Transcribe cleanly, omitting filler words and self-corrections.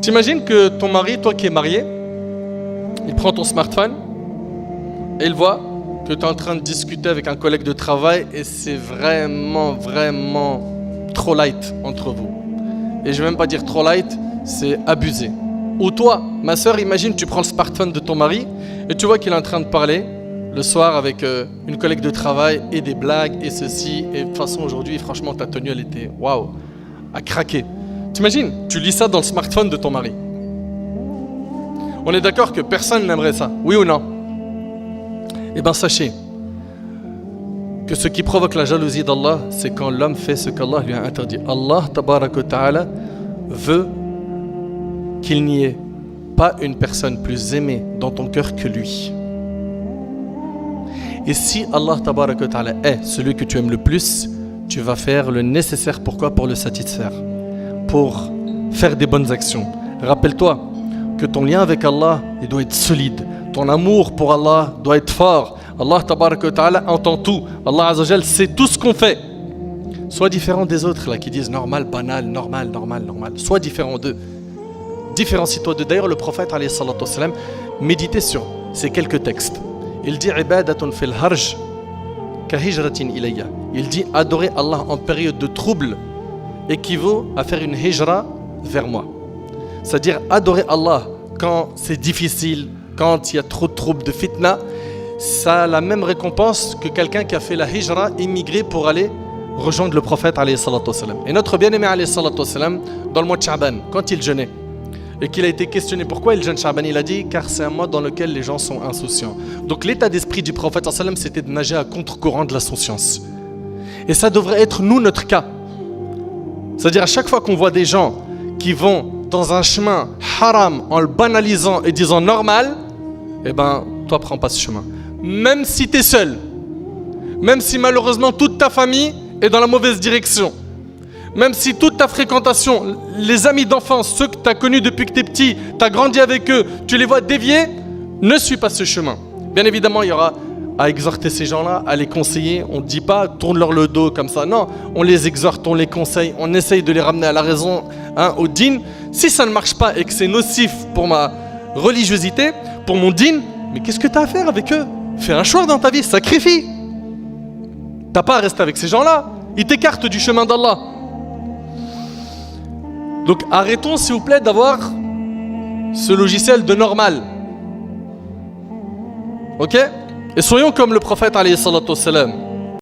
T'imagines que ton mari, toi qui es marié, il prend ton smartphone et il voit que tu es en train de discuter avec un collègue de travail et c'est vraiment trop light entre vous. Et je vais même pas dire trop light, c'est abusé. Ou toi, ma soeur, imagine, tu prends le smartphone de ton mari et tu vois qu'il est en train de parler le soir avec une collègue de travail et des blagues et ceci. Et de toute façon, aujourd'hui, franchement, ta tenue, elle était waouh, à craquer. T'imagines, tu lis ça dans le smartphone de ton mari. On est d'accord que personne n'aimerait ça, oui ou non? Eh bien, sachez que ce qui provoque la jalousie d'Allah, c'est quand l'homme fait ce qu'Allah lui a interdit. Allah, tabarak wa ta'ala, veut qu'il n'y ait pas une personne plus aimée dans ton cœur que lui. Et si Allah tabarak wa ta'ala est celui que tu aimes le plus, tu vas faire le nécessaire. Pourquoi? Pour le satisfaire, pour faire des bonnes actions. Rappelle-toi que ton lien avec Allah, il doit être solide. Ton amour pour Allah doit être fort. Allah tabarak wa ta'ala entend tout. Allah azza wa jal sait tout ce qu'on fait. Sois différent des autres là qui disent normal, banal, normal. Sois différent d'eux. Différencie-toi d'eux. D'ailleurs, le prophète alayhi salatu wassalam méditait sur ces quelques textes. Il dit ibadatun fil harj ka hijratin ilayya. Il dit adorer Allah en période de trouble équivaut à faire une hijra vers moi. C'est-à-dire adorer Allah quand c'est difficile, quand il y a trop de troubles, de fitna, ça a la même récompense que quelqu'un qui a fait la hijra, immigré pour aller rejoindre le prophète alayhi salatu wassalam. Et notre bien-aimé alayhi salatu wassalam, dans le mois de Sha'ban, quand il jeûnait, et qu'il a été questionné pourquoi il jeûne Sha'ban, il a dit car c'est un mois dans lequel les gens sont insouciants. Donc l'état d'esprit du prophète sallallahu alayhi wa sallam, c'était de nager à contre-courant de l'insouciance. Et ça devrait être nous notre cas. C'est-à-dire à chaque fois qu'on voit des gens qui vont dans un chemin haram en le banalisant et disant normal, eh ben toi prends pas ce chemin. Même si tu es seul, même si malheureusement toute ta famille est dans la mauvaise direction, même si toute ta fréquentation, les amis d'enfance, ceux que tu as connus depuis que tu es petit, tu as grandi avec eux, tu les vois dévier, ne suis pas ce chemin. Bien évidemment, il y aura à exhorter ces gens-là, à les conseiller. On ne dit pas tourne-leur le dos comme ça. Non, on les exhorte, on les conseille, on essaye de les ramener à la raison, au din. Si ça ne marche pas et que c'est nocif pour ma religiosité, pour mon din, mais qu'est-ce que tu as à faire avec eux? Fais un choix dans ta vie, sacrifie. T'as pas à rester avec ces gens-là. Ils t'écartent du chemin d'Allah. Donc arrêtons s'il vous plaît d'avoir ce logiciel de normal. Ok? Et soyons comme le prophète alayhi salatu wassalam.